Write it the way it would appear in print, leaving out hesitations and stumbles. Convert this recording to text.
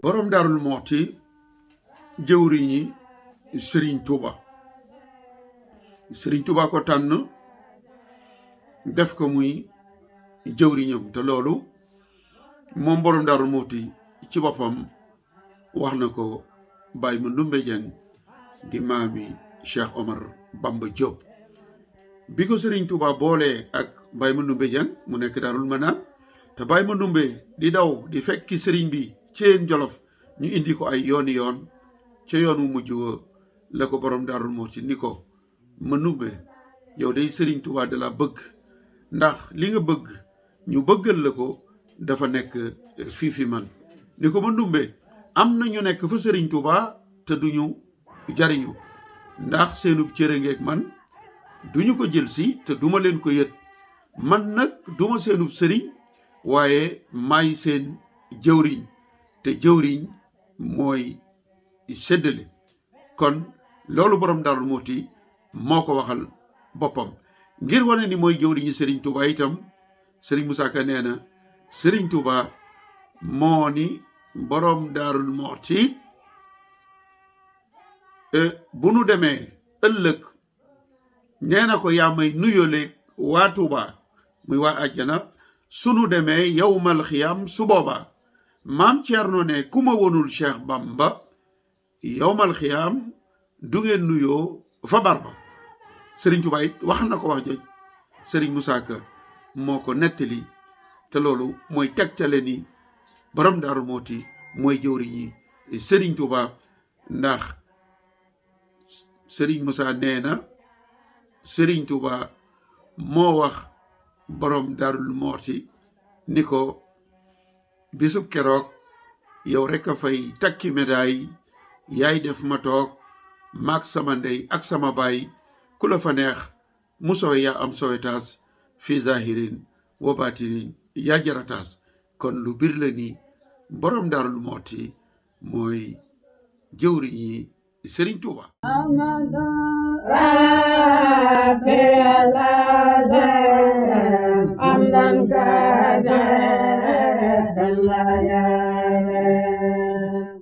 borom Daarul Muxti jëwriñi Serigne Touba ko tànn def ko muy jëwriñam te loolu moom borom Daarul Muxti ci boppam wax na ko Baye Mandoumbe Dieng di maami Cheikh Omar Bamba Diop bi ko Serigne Touba boolee ak Baye Mandoumbe Dieng mu nekk Daarul Manaan te Baye Mandoumbe di daw di fekki Serigne bi Ceen Jolof ñu indi ko ay yooni yoon ca yoon wu mujj wa la ko borom Daarul Muxti ni ko Mandoumbe yow day Serigne Touba da la bëgg ndax li nga bëgg ñu bëggal la ko dafa nekk fii fi man ni ko Mandoumbe am na ñu nekk fa Serigne Touba te duñu jariñu ndax seenub cëre ngeeg man duñu ko jël si te duma leen ko yët man nag duma seenub sëriñ waaye maay seen jëwriñ te jëwriñ mooy séddale kon loolu borom Daarul Muxti moo ko waxal boppam ngir wane ni mooy jëwriñu Serigne Touba itam Serigne Moussa Ka nee na Serigne Touba moo ni borom Daarul Muxti bu nu demee ëllëg nee na ko yaa may nuyoleeg waa Touba muy waa àjjana sunu demee yawmal xiyaam su boobaa maam Thierno ne ku ma wonul Cheikh Bamba yawmal xiyaam du ngeen nuyoo fa barba Serigne Touba it wax na ko wax joj Serigne Moussa Ka moo ko nettali te loolu mooy tegtale ni borom Daarul Muxti mooy jëwriñi Serigne Touba ndax Serigne Moussa nee na Serigne Touba moo wax borom Daarul Muxti ni ko bisub keroog yow rek a fay takki médaille yaay def ma toog maag sama ndey ak sama baay ku la fa neex mu sowe yaa am sowetaas fi zahirin wa batinin yaa jarataas kon lu bir la ni borom Daarul Muxti mooy jëwriñi Serigne Touba